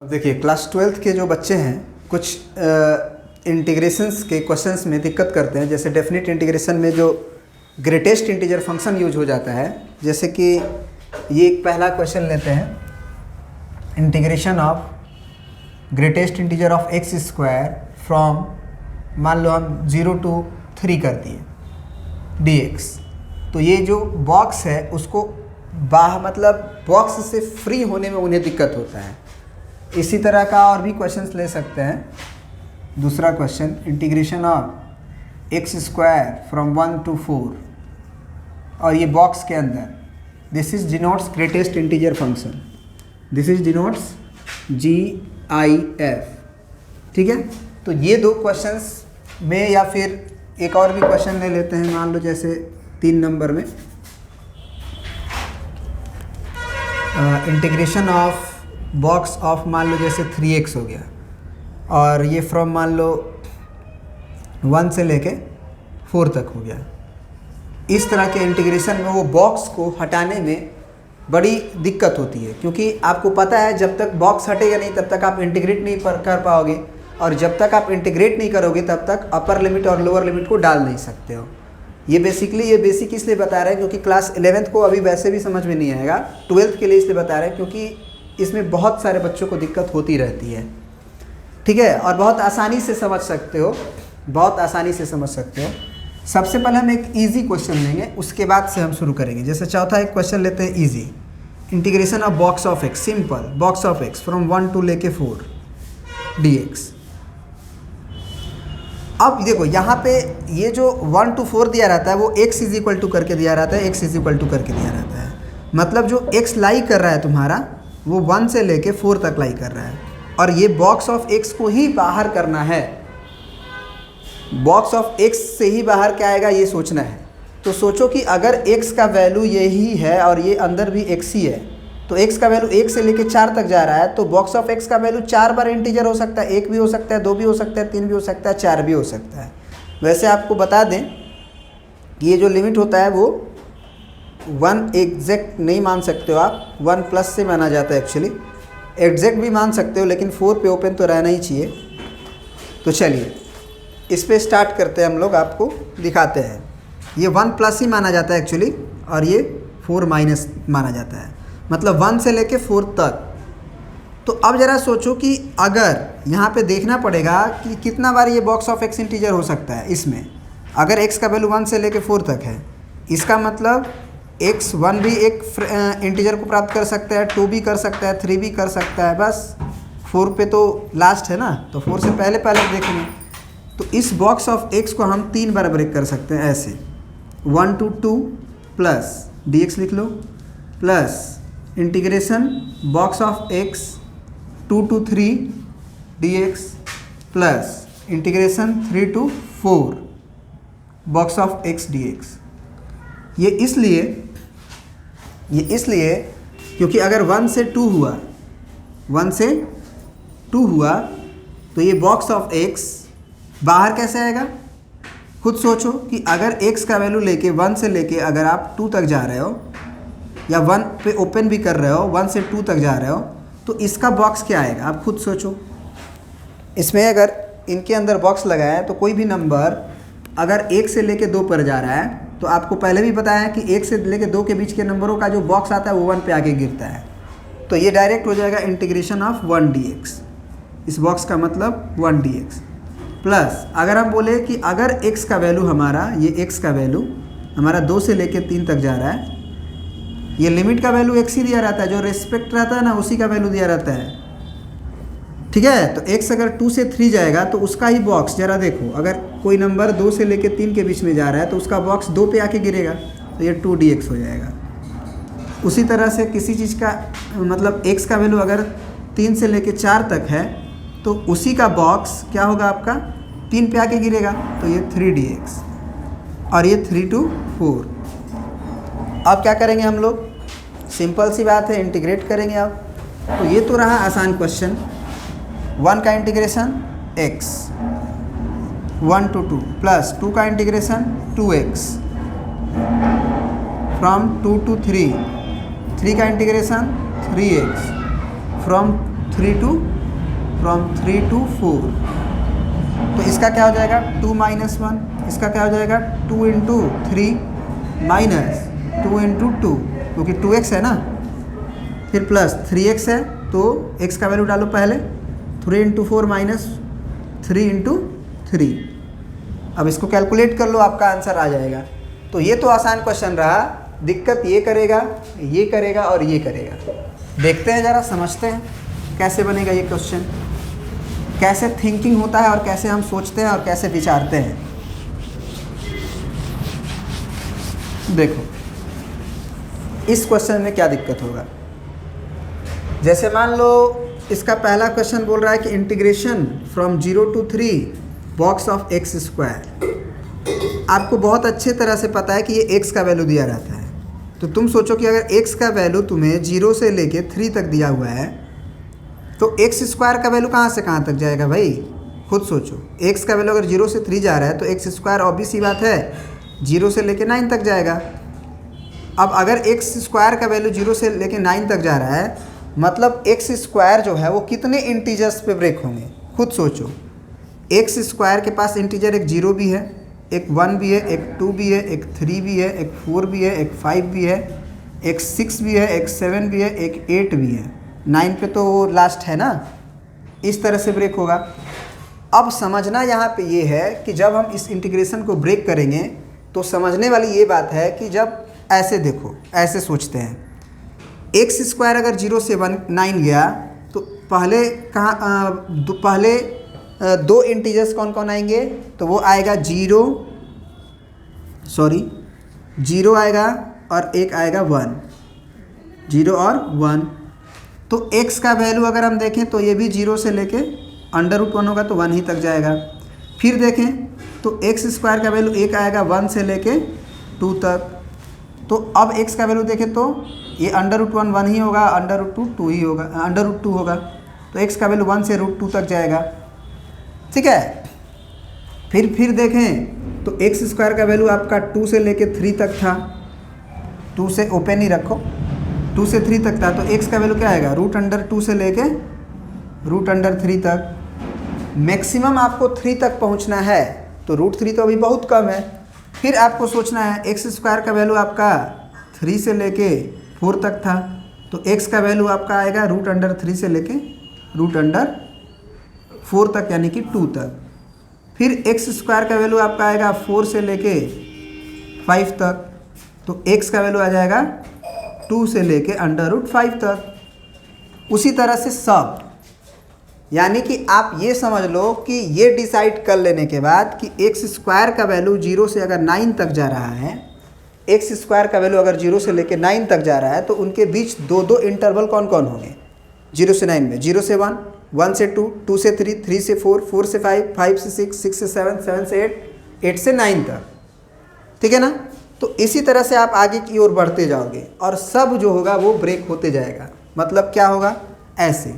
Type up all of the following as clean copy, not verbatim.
देखिए class 12th के जो बच्चे हैं कुछ इंटीग्रेशंस के क्वेश्चंस में दिक्कत करते हैं। जैसे डेफिनेट इंटीग्रेशन में जो ग्रेटेस्ट इंटीजर फंक्शन यूज हो जाता है, जैसे कि ये एक पहला क्वेश्चन लेते हैं, integration of greatest integer of x square from, मान लो हम 0 to 3 कर दिए dx। तो ये जो बॉक्स है उसको मतलब बॉक्स से फ्री होने में उन्हें दिक्कत होता है। इसी तरह का और भी क्वेश्चंस ले सकते हैं। दूसरा question, integration of x square from 1 to 4, और ये बॉक्स के अंदर, this is denotes greatest integer function, this is denotes GIF। ठीक है, तो ये दो क्वेश्चंस में, या फिर एक और भी क्वेश्चन ले लेते हैं, मान लो जैसे 3 नंबर में, इंटीग्रेशन ऑफ बॉक्स ऑफ, मान लो जैसे 3x हो गया, और ये फ्रॉम मान लो 1 से लेके 4 तक हो गया। इस तरह के इंटीग्रेशन में वो बॉक्स को हटाने में बड़ी दिक्कत होती है, क्योंकि आपको पता है जब तक बॉक्स हटेगा नहीं तब तक आप इंटीग्रेट नहीं कर पाओगे, और जब तक आप इंटीग्रेट नहीं करोगे तब तक अपर लिमिट और लोअर लिमिट को डाल नहीं सकते हो। ये बेसिक इसलिए बता रहे हैं क्योंकि क्लास 11th को अभी वैसे भी समझ में नहीं आएगा, 12th के लिए इसलिए बता रहे हैं क्योंकि इसमें बहुत सारे बच्चों को दिक्कत होती रहती है। ठीक है, और बहुत आसानी से समझ सकते हो, बहुत आसानी से समझ सकते हो। सबसे पहले हम एक इजी क्वेश्चन लेंगे, उसके बाद से हम शुरू करेंगे। जैसे चौथा एक क्वेश्चन लेते हैं easy, integration of box of x, simple box of x from 1 to लेके 4 dx। अब देखो यहाँ पे ये जो 1 to 4 दिया रहता है वो x इज इक्वल टू करके दिया रहता है, x इज इक्वल टू करके दिया रहता है। मतलब जो x लाई कर रहा है तुम्हारा वो 1 से लेके 4 तक लाई कर रहा है, और ये बॉक्स ऑफ x को ही बाहर करना है। बॉक्स ऑफ x से ही बाहर क्या आएगा ये सोचना है। तो सोचो कि अगर x का वैल्यू यही है और ये अंदर भी x ही है, तो x का वैल्यू 1 से लेके 4 तक जा रहा है, तो बॉक्स ऑफ x का वैल्यू 4 बार इंटीजर हो सकता है। 1 भी हो सकता है, 2 भी हो सकता है, 3 भी हो सकता है, 4 भी हो सकता है। वैसे आपको बता दें कि ये जो लिमिट होता है वो 1 एग्जैक्ट नहीं मान सकते हो आप, 1 प्लस से माना जाता है। एक्चुअली एग्जैक्ट भी मान सकते हो, लेकिन 4 पे ओपन तो रहना ही चाहिए। तो चलिए इस पे स्टार्ट करते हैं, हम लोग आपको दिखाते हैं। ये 1 प्लस ही माना जाता है एक्चुअली, और ये 4 माइनस माना जाता है, मतलब 1 से लेके 4 तक। तो अब ज़रा सोचो कि अगर यहाँ पे देखना पड़ेगा कि कितना बार ये बॉक्स ऑफ एक्स इंटीजर हो सकता है। इसमें अगर x का वैल्यू 1 से लेके 4 तक है, इसका मतलब x1 भी एक इंटीजर को प्राप्त कर सकता है, 2 भी कर सकता है, 3 भी कर सकता है, बस 4 पे तो लास्ट है ना, तो 4 से पहले देखेंगे। तो इस बॉक्स ऑफ x को हम 3 बार ब्रेक कर सकते हैं ऐसे, 1 to 2 प्लस dx लिख लो, plus integration box of x 2 to 3 dx, plus integration 3 to 4 box of x dx। ये इसलिए क्योंकि अगर 1 से 2 हुआ, 1 से 2 हुआ, तो ये बॉक्स ऑफ x बाहर कैसे आएगा। खुद सोचो कि अगर x का वैल्यू लेके 1 से लेके अगर आप 2 तक जा रहे हो, या 1 पे ओपन भी कर रहे हो, 1 से 2 तक जा रहे हो, तो इसका बॉक्स क्या आएगा आप खुद सोचो। इसमें अगर इनके अंदर बॉक्स लगाया है तो कोई भी नंबर अगर 1 से लेके 2 पर जा रहा है, तो आपको पहले भी पता है कि 1 से लेके 2 के बीच के नंबरों का जो बॉक्स आता है वो 1 पे आके गिरता है। तो ये डायरेक्ट हो जाएगा इंटीग्रेशन ऑफ 1 dx। इस बॉक्स का मतलब 1 dx, प्लस अगर हम बोले कि अगर x का वैल्यू हमारा, ये x का वैल्यू हमारा 2 से लेके 3 तक जा रहा है, ये लिमिट का वैल्यू x ही दिया रहता है, जो रेस्पेक्ट रहता है ना उसी का वैल्यू दिया रहता है। ठीक है, तो x अगर 2 से 3 जाएगा तो उसका ही बॉक्स जरा देखो, अगर कोई नंबर 2 से लेके 3 के बीच में जा रहा है तो उसका बॉक्स 2 पे आके गिरेगा, तो ये 2 dx हो जाएगा। उसी तरह से किसी चीज़ का मतलब x का वैल्यू अगर 3 से लेके 4 तक है, तो उसी का बॉक्स क्या होगा आपका 3 पे आके गिरेगा, तो ये 3 dx, और ये 3 to 4। अब क्या करेंगे हम लोग, सिंपल सी बात है, इंटीग्रेट करेंगे अब। तो ये तो रहा आसान क्वेश्चन, 1 का इंटीग्रेशन x 1 to 2 प्लस 2 का इंटीग्रेशन 2x फ्रॉम 2 to 3, 3 का इंटीग्रेशन 3x फ्रॉम 3 to 4। तो इसका क्या हो जाएगा 2 - 1, इसका क्या हो जाएगा 2 × 3 माइनस 2 × 2, क्योंकि 2x है ना, फिर प्लस 3x है, तो x का वैल्यू डालो पहले, 3 × 4 माइनस 3 × 3। अब इसको कैलकुलेट कर लो, आपका आंसर आ जाएगा। तो ये तो आसान क्वेश्चन रहा, दिक्कत ये करेगा और ये करेगा। देखते हैं ज़रा, समझते हैं कैसे बनेगा ये क्वेश्चन, कैसे थिंकिंग होता है और कैसे हम सोचते हैं और कैसे विचारते हैं। देखो इस क्वेश्चन में क्या दिक्कत होगा। जैसे मान लो इसका पहला क्वेश्चन बोल रहा है कि integration from 0 to 3 box of x²। आपको बहुत अच्छे तरह से पता है कि ये x का वैल्यू दिया रहता है, तो तुम सोचो कि अगर x का वैल्यू तुम्हें 0 से लेके 3 तक दिया हुआ है, तो x² का वैल्यू कहाँ से कहाँ तक जाएगा भाई, खुद सोचो। x का वैल्यू अगर 0 से 3 जा रहा है तो x² ऑब्वियस सी बात है 0 से लेके 9 तक जाएगा। अब अगर x² का वैल्यू 0 से लेके 9 तक जा रहा है, मतलब x² जो है वो कितने इंटीजर्स पे ब्रेक होंगे, खुद सोचो। x² के पास इंटीजर एक 0 भी है, एक 1 भी है, एक 2 भी है, एक 3 भी है, एक 4 भी है, एक 5 भी है, एक 6 भी है, एक 7 भी है, एक 8 भी है, 9 पे तो वो लास्ट है ना। इस तरह से ब्रेक होगा। अब समझना यहाँ पे ये है कि जब हम इस इंटीग्रेशन को ब्रेक करेंगे तो समझने वाली ये बात है कि जब ऐसे देखो, ऐसे सोचते हैं, x² अगर 0 से 9 गया तो पहले पहले दो इंटीजर्स कौन कौन आएंगे, तो वो आएगा 0 आएगा और एक आएगा 1, 0 और 1। तो x का वैल्यू अगर हम देखें तो ये भी 0 से लेके √1 होगा तो 1 ही तक जाएगा। फिर देखें तो x² का वैल्यू एक आएगा 1 से लेके 2 तक। तो अब x का वैल्यू देखें तो ये √1 1 ही होगा, √2 2 ही होगा, √2 होगा, तो x का वैल्यू 1 से √2 तक जाएगा। ठीक है। फिर देखें तो x² का वैल्यू आपका 2 से लेके 3 तक था, 2 से ओपन ही रखो, 2 से 3 तक था, तो x का वैल्यू क्या आएगा √2 से लेके √3 तक। मैक्सिमम आपको 3 तक पहुंचना है, तो √3 तो अभी बहुत कम है। फिर आपको सोचना है x² का वैल्यू आपका 3 से लेके 4 तक था, तो x का वैल्यू आपका आएगा √3 से लेके √4 तक, यानी कि 2 तक। फिर x² का वैल्यू आपका आएगा 4 से लेके 5 तक, तो x का वैल्यू आ जाएगा 2 से लेके √5 तक। उसी तरह से सब, यानी कि आप ये समझ लो कि ये डिसाइड कर लेने के बाद कि x² का वैल्यू 0 से अगर 9 तक जा रहा है, x² का वैल्यू अगर 0 से लेके 9 तक जा रहा है, तो उनके बीच दो इंटरवल कौन कौन होंगे 0 से 9 में, 0 से 1, 1 से 2, 2 से 3, 3 से 4, 4 से 5, 5 से 6, 6 से 7, 7 से 8, 8 से 9 तक। ठीक है ना। तो इसी तरह से आप आगे की ओर बढ़ते जाओगे और सब जो होगा वो ब्रेक होते जाएगा। मतलब क्या होगा, ऐसे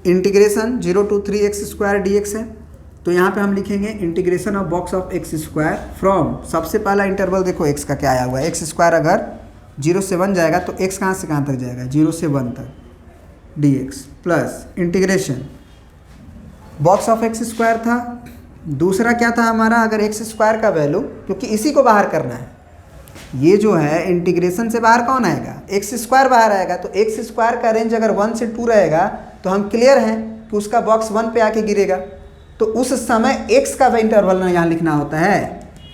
इंटीग्रेशन 0 to 3x² dx है, तो यहाँ पे हम लिखेंगे integration of box of x² from, सबसे पहला इंटरवल देखो x का क्या आया हुआ है, x² अगर 0 से 1 जाएगा तो x कहाँ से कहाँ तक जाएगा 0 से 1 तक dx plus integration box of x² था। दूसरा क्या था हमारा, अगर x² का वैल्यू, क्योंकि इसी को बाहर करना है, ये जो है इंटीग्रेशन से बाहर कौन आएगा x² बाहर आएगा, तो x² का रेंज अगर 1 से 2 रहेगा तो हम क्लियर हैं कि उसका बॉक्स 1 पे आके गिरेगा। तो उस समय x का इंटरवल ना यहाँ लिखना होता है,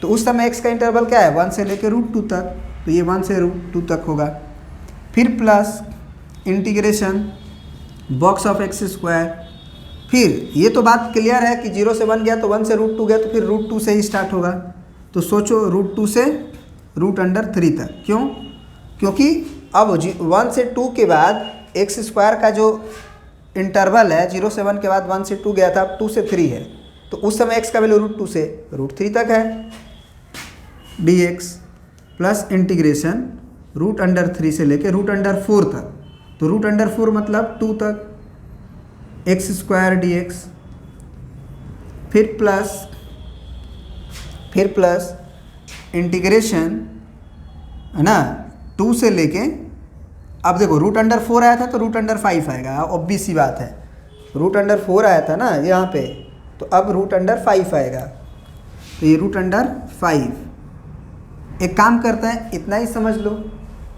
तो उस समय x का इंटरवल क्या है 1 से लेकर √2 तक, तो ये 1 से √2 तक होगा। फिर plus integration box of x²। फिर ये तो बात क्लियर है कि 0 से 1 गया तो 1 से √2 गया, तो फिर √2 से ही स्टार्ट होगा। तो सोचो √2 से √3 तक, क्यों, क्योंकि अब 1 से 2 के बाद x² का जो इंटरवल है 0 से 1 के बाद 1 से 2 गया था, 2 से 3 है, तो उस समय x का वैल्यू √2 से √3 तक है dx प्लस इंटीग्रेशन √3 से लेके √4 तक, तो √4 मतलब 2 तक x² dx। फिर प्लस इंटीग्रेशन है ना 2 से लेके अब देखो रूट अंडर 4 आया था तो रूट अंडर 5 आएगा, ऑब्वियस सी बात है। रूट अंडर 4 आया था ना यहाँ पे, तो अब रूट अंडर 5 आएगा, तो ये रूट अंडर 5। एक काम करते हैं, इतना ही समझ लो,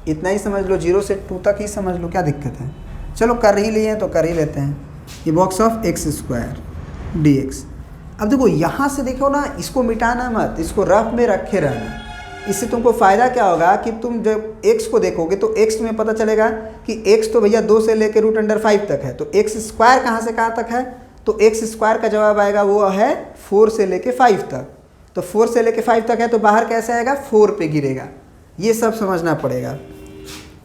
इतना ही समझ लो, 0 से 2 तक ही समझ लो, क्या दिक्कत है। चलो कर ही लिए हैं तो कर ही लेते हैं। ये box of x square d x. अब देखो यहाँ से देखो ना, इसको मिटाना मत, इसको रफ में रखे रहना। इससे तुमको फ़ायदा क्या होगा कि तुम जब x को देखोगे तो x में पता चलेगा कि x तो भैया 2 से लेकर रूट अंडर 5 तक है, तो x स्क्वायर कहाँ से कहाँ तक है, तो x स्क्वायर का जवाब आएगा वो है 4 से लेके 5 तक। तो 4 से लेके 5 तक है तो बाहर कैसे आएगा, 4 पे गिरेगा। ये सब समझना पड़ेगा।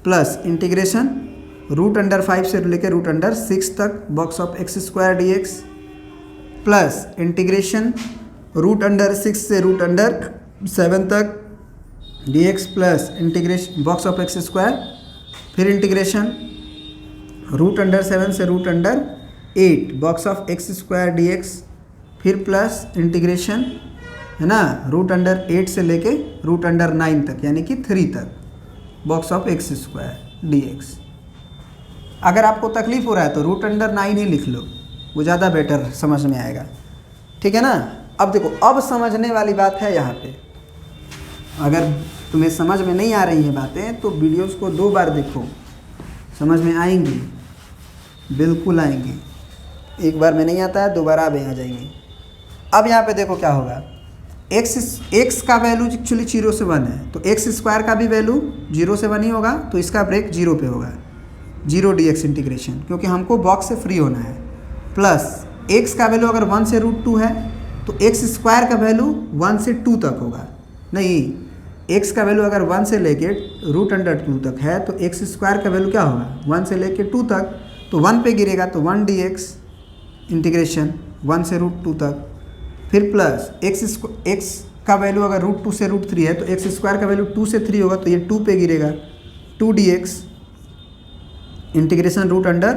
प्लस इंटीग्रेशन रूट अंडर 5 से लेकर रूट अंडर 6 तक box of x square d x, plus integration root under 6 से रूट अंडर 7 तक d x, plus integration box of x square, फिर इंटीग्रेशन रूट अंडर 7 से root under 8 box of x square d x, फिर plus integration है ना root under 8 से लेके root under 9 तक यानी कि 3 तक box of x square d x. अगर आपको तकलीफ हो रहा है तो रूट अंडर 9 ही लिख लो, वो ज़्यादा बेटर समझ में आएगा, ठीक है ना। अब देखो, अब समझने वाली बात है यहाँ पे। अगर तुम्हें समझ में नहीं आ रही हैं बातें तो वीडियोस को 2 बार देखो, समझ में आएंगी, बिल्कुल आएंगी। एक बार में नहीं आता है, दोबारा भी आ जाएंगी। अब यहाँ पे देखो क्या होगा, x का वैल्यू एक्चुअली 0 से 1 है, तो एक्स स्क्वायर का भी वैल्यू 0 से 1 ही होगा, तो इसका ब्रेक 0 पे होगा, 0 dx इंटीग्रेशन, क्योंकि हमको बॉक्स से फ्री होना है। प्लस x का वैल्यू अगर 1 से रूट 2 है तो एक्स स्क्वायर का वैल्यू 1 से 2 तक होगा। नहीं, x का वैल्यू अगर 1 से लेके रूट अंडर 2 तक है तो एक्स स्क्वायर का वैल्यू क्या होगा, 1 से लेके 2 तक, तो 1 पे गिरेगा, तो 1 dx इंटीग्रेशन 1 से रूट 2 तक। फिर प्लस x का वैल्यू अगर रूट 2 से रूट 3 है तो एक्स स्क्वायर का वैल्यू 2 से 3 होगा, तो ये 2 पे गिरेगा, 2 dx इंटीग्रेशन रूट अंडर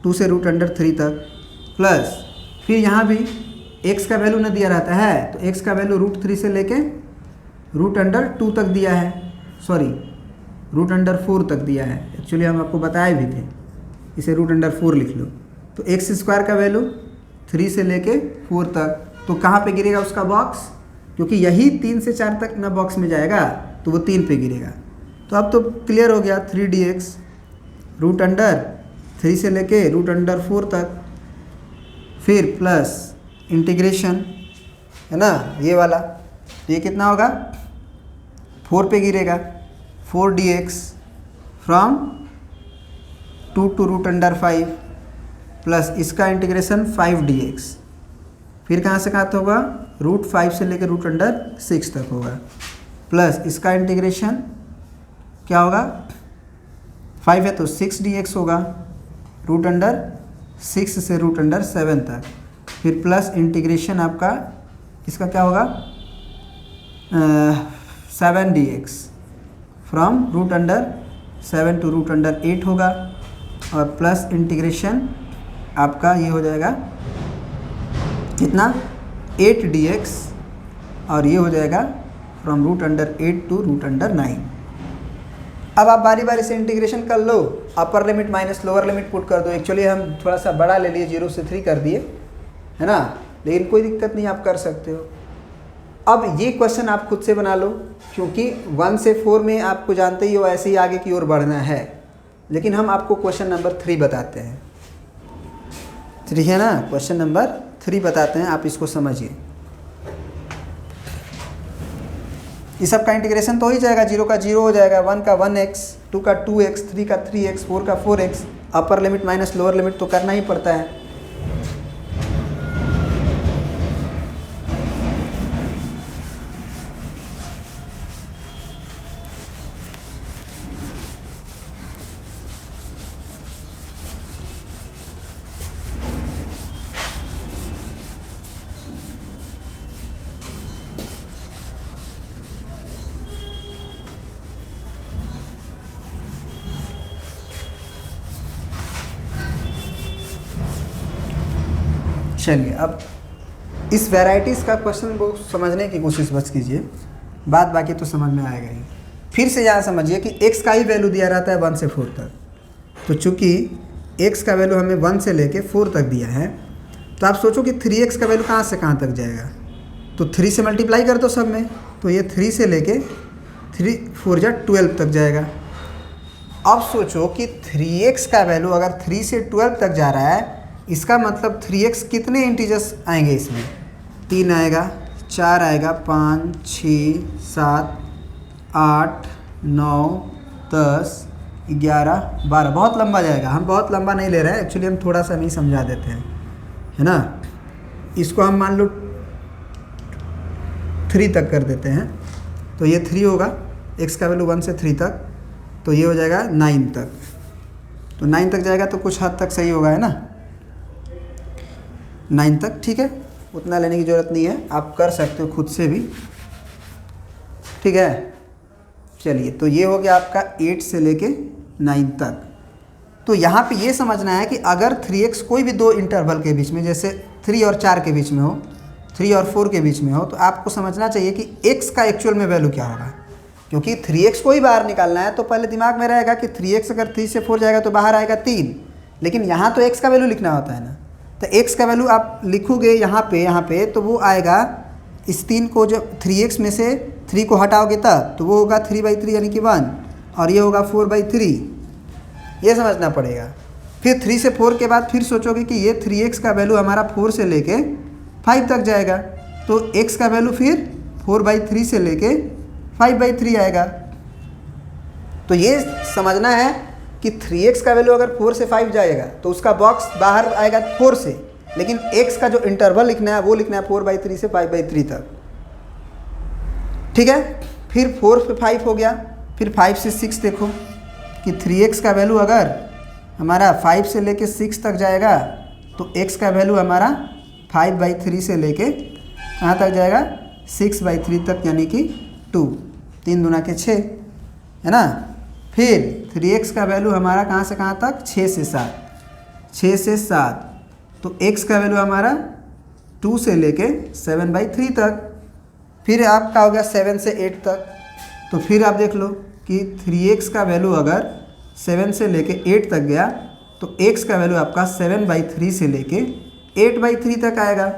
2 से रूट अंडर 3 तक। प्लस फिर यहाँ भी x का वैल्यू न दिया रहता है, तो x का वैल्यू रूट 3 से लेके रूट अंडर 2 तक दिया है, सॉरी रूट अंडर 4 तक दिया है। एक्चुअली हम आपको बताए भी थे, इसे रूट अंडर 4 लिख लो। तो एक्स स्क्वायर का वैल्यू 3 से लेके 4 तक, तो कहाँ पे गिरेगा उसका बॉक्स, क्योंकि यही 3 से 4 तक ना बॉक्स में जाएगा, तो वो 3 पे गिरेगा। तो अब तो क्लियर हो गया, 3 dx रूट अंडर 3 से लेके रूट अंडर 4 तक, फिर प्लस इंटीग्रेशन है ना ये वाला, तो ये कितना होगा, 4 पे गिरेगा, 4 dx from 2 to root under 5, plus इसका इंटीग्रेशन 5 dx, फिर कहाँ से कहाँ तक होगा, रूट 5 से लेकर रूट अंडर 6 तक होगा, प्लस इसका इंटीग्रेशन क्या होगा, 5 है तो 6 dx होगा, रूट अंडर 6 से रूट अंडर 7 तक, फिर प्लस इंटीग्रेशन आपका इसका क्या होगा, 7 dx from root under 7 to root under 8 होगा, और प्लस इंटीग्रेशन आपका ये हो जाएगा कितना, 8 dx, और ये हो जाएगा from root under 8 to root under 9। अब आप बारी बारी से इंटीग्रेशन कर लो, upper limit minus lower limit put कर दो। एक्चुअली हम थोड़ा सा बड़ा ले लिए, 0 से 3 कर दिए है ना, लेकिन कोई दिक्कत नहीं, आप कर सकते हो। अब ये क्वेश्चन आप खुद से बना लो, क्योंकि 1 से 4 में आपको जानते ही हो ऐसे ही आगे की ओर बढ़ना है, लेकिन हम आपको क्वेश्चन नंबर 3 बताते हैं। 3 है ना, क्वेश्चन नंबर 3 बताते हैं, आप इसको समझिए। इस सब का इंटीग्रेशन तो हो ही जाएगा, 0 का 0 हो जाएगा, 1 का 1x, 2 का 2x, 3 का 3x, 4 का 4x, अपर लिमिट माइनस लोअर लिमिट तो करना ही पड़ता है। चलिए अब इस वैराइटीज़ का क्वेश्चन को समझने की कोशिश बस कीजिए, बात बाकी तो समझ में आएगा ही। फिर से यहाँ समझिए कि x का ही वैल्यू दिया रहता है 1 से 4 तक। तो चूँकि x का वैल्यू हमें 1 से लेके 4 तक दिया है, तो आप सोचो कि 3x का वैल्यू कहाँ से कहाँ तक जाएगा। तो 3 से मल्टीप्लाई कर दो सब में, तो ये 3 से लेके 3 4 जा 12 तक जाएगा। अब सोचो कि 3x का वैल्यू अगर 3 से 12 तक जा रहा है, इसका मतलब 3x कितने इंटीजर्स आएंगे इसमें? 3 आएगा, 4 आएगा, 5 6 7 8 9 10 11 12। बहुत लंबा जाएगा, हम बहुत लंबा नहीं ले रहे हैं एक्चुअली, हम थोड़ा सा नहीं समझा देते हैं, है ना। इसको हम मान लो 3 तक कर देते हैं, तो ये 3 होगा, x का वैल्यू 1 से 3 तक, तो ये हो जाएगा 9 तक। तो 9 तक जाएगा तो कुछ हद तक सही होगा, है ना, 9 तक। ठीक है, उतना लेने की ज़रूरत नहीं है, आप कर सकते हो खुद से भी, ठीक है। चलिए, तो ये हो गया आपका 8 से लेके 9 तक। तो यहाँ पे ये समझना है कि अगर 3x कोई भी दो इंटरवल के बीच में, जैसे 3 और 4 के बीच में हो, 3 और 4 के बीच में हो, तो आपको समझना चाहिए कि x का एक्चुअल में वैल्यू क्या होगा। क्योंकि 3x को ही बाहर निकालना है, तो पहले दिमाग में रहेगा कि 3x अगर 3 से 4 जाएगा तो बाहर आएगा 3, लेकिन यहाँ तो x का वैल्यू लिखना होता है ना। तो x का वैल्यू आप लिखोगे यहाँ पे तो वो आएगा, इस 3 को जब 3x में से 3 को हटाओगे तब, तो वो होगा 3/3 यानी कि 1, और ये होगा 4/3। ये समझना पड़ेगा। फिर 3 से 4 के बाद फिर सोचोगे कि ये 3x का वैल्यू हमारा 4 से लेके 5 तक जाएगा, तो x का वैल्यू फिर 4/3 से लेके 5/3 आएगा। तो ये समझना है कि 3x का वैल्यू अगर 4 से 5 जाएगा तो उसका बॉक्स बाहर आएगा 4 से, लेकिन x का जो इंटरवल लिखना है वो लिखना है 4/3 से 5/3 तक। ठीक है, फिर 4 से 5 हो गया, फिर 5 से 6 देखो कि 3x का वैल्यू अगर हमारा 5 से लेके 6 तक जाएगा, तो x का वैल्यू हमारा 5/3 से लेके कहाँ तक जाएगा? 6/3 तक, यानी कि 2, 3 दूना के 6, है ना। फिर 3x का वैल्यू हमारा कहाँ से कहाँ तक? 6 से 7, 6 से 7, तो x का वैल्यू हमारा 2 से लेके 7/3 तक। फिर आपका हो गया 7 से 8 तक, तो फिर आप देख लो कि 3x का वैल्यू अगर 7 से लेके 8 तक गया, तो x का वैल्यू आपका 7/3 से लेके 8/3 तक आएगा।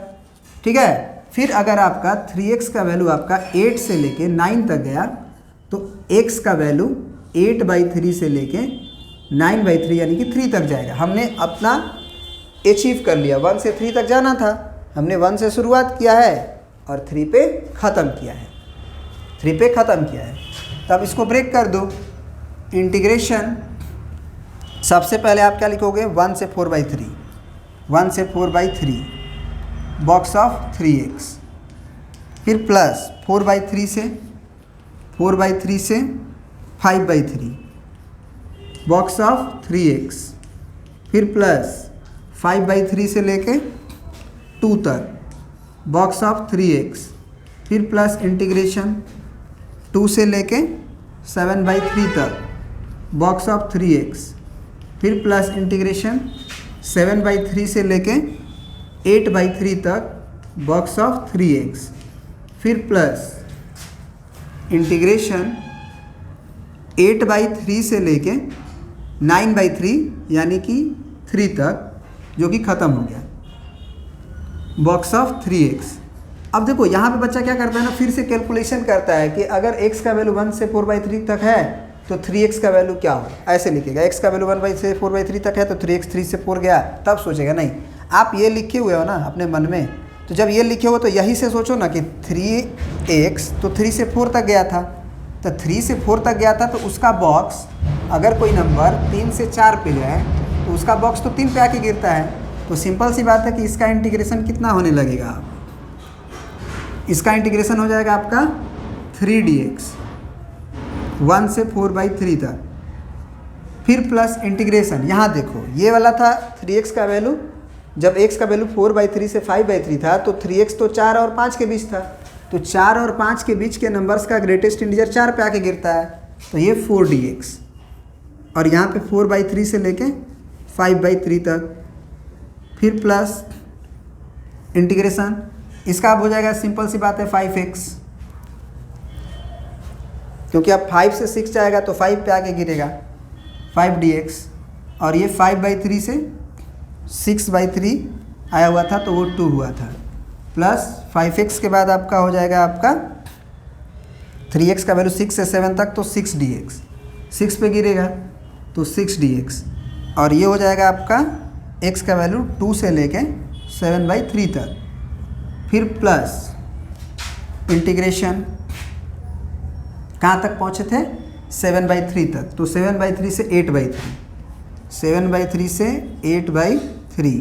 ठीक है, फिर अगर आपका 3x का वैल्यू आपका 8 से लेके 9 तक गया, तो x का वैल्यू 8/3 से लेके 9/3 यानी कि 3 तक जाएगा। हमने अपना अचीव कर लिया, 1 से 3 तक जाना था, हमने 1 से शुरुआत किया है और 3 पे ख़त्म किया है, 3 पे ख़त्म किया है। तब इसको ब्रेक कर दो, इंटीग्रेशन। सबसे पहले आप क्या लिखोगे? 1 से 4/3, 1 से 4/3 बॉक्स ऑफ 3x, फिर प्लस 4/3 से 5/3 बॉक्स ऑफ 3x, फिर प्लस 5/3 से लेके 2 तक बॉक्स ऑफ 3x, फिर प्लस इंटीग्रेशन 2 से लेके 7/3 तक बॉक्स ऑफ 3x, फिर प्लस इंटीग्रेशन 7/3 से लेके 8/3 तक बॉक्स ऑफ 3x, फिर प्लस इंटीग्रेशन 8/3 से लेके 9/3 यानी कि 3 तक, जो कि ख़त्म हो गया बॉक्स ऑफ 3x। अब देखो यहाँ पे बच्चा क्या करता है ना, फिर से कैलकुलेशन करता है कि अगर x का वैल्यू 1 से 4/3 तक है तो 3x का वैल्यू क्या हो, ऐसे लिखेगा। x का वैल्यू 1 से 4/3 तक है तो 3x 3 से 4 गया, तब सोचेगा। नहीं, आप ये लिखे हुए हो ना अपने मन में, तो जब ये लिखे हो तो यही से सोचो ना कि 3x तो 3 से 4 तक गया था, तो 3 से 4 तक गया था, तो उसका बॉक्स अगर कोई नंबर 3 से 4 पे जाए तो उसका बॉक्स तो 3 पे आके गिरता है। तो सिंपल सी बात है कि इसका इंटीग्रेशन कितना होने लगेगा? इसका इंटीग्रेशन हो जाएगा आपका 3dx 1 से 4/3 तक, फिर प्लस इंटीग्रेशन। यहाँ देखो ये वाला था 3x का वैल्यू, जब x का वैल्यू 4/3 से 5/3 था, तो 3x तो 4 और 5 के बीच था, तो 4 और 5 के बीच के नंबर्स का ग्रेटेस्ट इंटीजर 4 पे आके गिरता है, तो ये 4dx, और यहाँ पे 4/3 से लेके 5/3 तक, फिर प्लस इंटीग्रेशन इसका अब हो जाएगा, सिंपल सी बात है 5x, क्योंकि अब 5 से 6 जाएगा तो 5 पे आके गिरेगा 5 dx, और ये 5/3 से 6/3 आया हुआ था तो वो 2 हुआ था, प्लस 5x के बाद आपका हो जाएगा आपका 3x का वैल्यू 6 से 7 तक तो 6 dx, 6 पे गिरेगा तो 6 dx, और ये हो जाएगा आपका x का वैल्यू 2 से लेके 7/3 तक, फिर प्लस इंटीग्रेशन कहाँ तक पहुँचे थे 7/3 तक, तो 7/3 से 8/3, 7/3 से 8/3,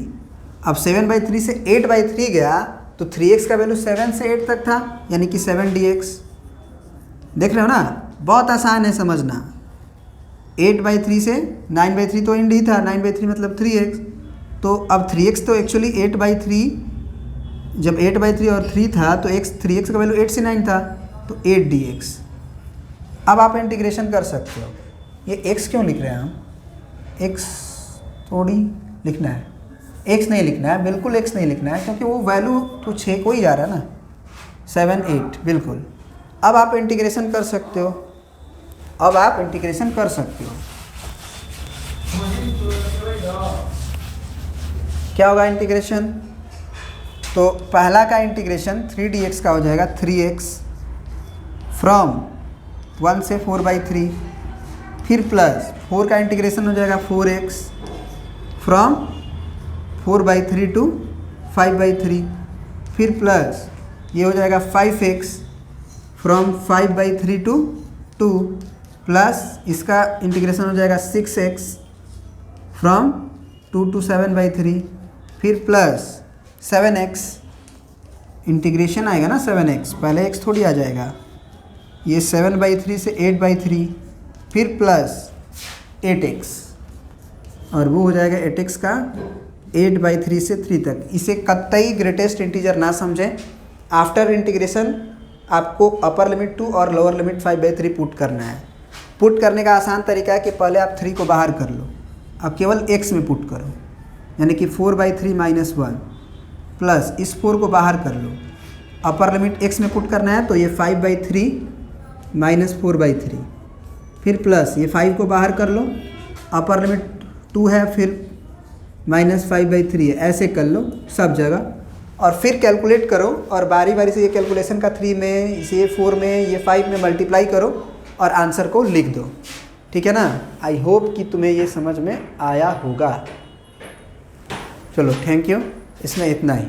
अब 7/3 से 8/3 गया तो 3x का वैल्यू 7 से 8 तक था, यानी कि 7 dx। देख रहे हो ना, बहुत आसान है समझना। 8/3 से 9/3 तो इंड ही था, 9/3 मतलब 3x, तो अब 3x तो एक्चुअली 8/3, जब 8/3 और 3 था तो 3x का वैल्यू 8 से 9 था तो 8 dx। अब आप इंटीग्रेशन कर सकते हो। ये x क्यों लिख रहे हैं हम, x थोड़ी लिखना है, x नहीं लिखना है, बिल्कुल x नहीं लिखना है, क्योंकि वो वैल्यू तो 6 को ही जा रहा है ना, 7 8 बिल्कुल। अब आप इंटीग्रेशन कर सकते हो, अब आप इंटीग्रेशन कर सकते हो। क्या होगा इंटीग्रेशन, तो पहला का इंटीग्रेशन 3 dx का हो जाएगा 3x फ्रॉम 1 से 4/3, फिर प्लस 4 का इंटीग्रेशन हो जाएगा 4x फ्रॉम 4/3 टू 5/3, फिर प्लस ये हो जाएगा 5x फ्रॉम 5/3 टू 2, प्लस इसका इंटीग्रेशन हो जाएगा 6x फ्रॉम 2 टू 7/3, फिर प्लस 7x, इंटीग्रेशन आएगा ना 7x, पहले x थोड़ी आ जाएगा, ये 7/3 से 8/3, फिर प्लस 8x, और वो हो जाएगा 8x का 8/3 से 3 तक। इसे कतई ग्रेटेस्ट इंटीजर ना समझें। आफ्टर इंटीग्रेशन आपको अपर लिमिट 2 और लोअर लिमिट 5/3 पुट करना है। पुट करने का आसान तरीका है कि पहले आप 3 को बाहर कर लो, अब केवल x में पुट करो, यानी कि 4/3 - 1, प्लस इस 4 को बाहर कर लो, अपर लिमिट x में पुट करना है तो ये 5/3 - 4/3, फिर प्लस ये 5 को बाहर कर लो, अपर लिमिट 2 है, फिर -5/3 है, ऐसे कर लो सब जगह, और फिर कैलकुलेट करो, और बारी बारी से ये कैलकुलेशन का 3 में, ये 4 में, ये 5 में मल्टीप्लाई करो और आंसर को लिख दो। ठीक है ना। आई होप कि तुम्हें ये समझ में आया होगा। चलो थैंक यू, इसमें इतना ही।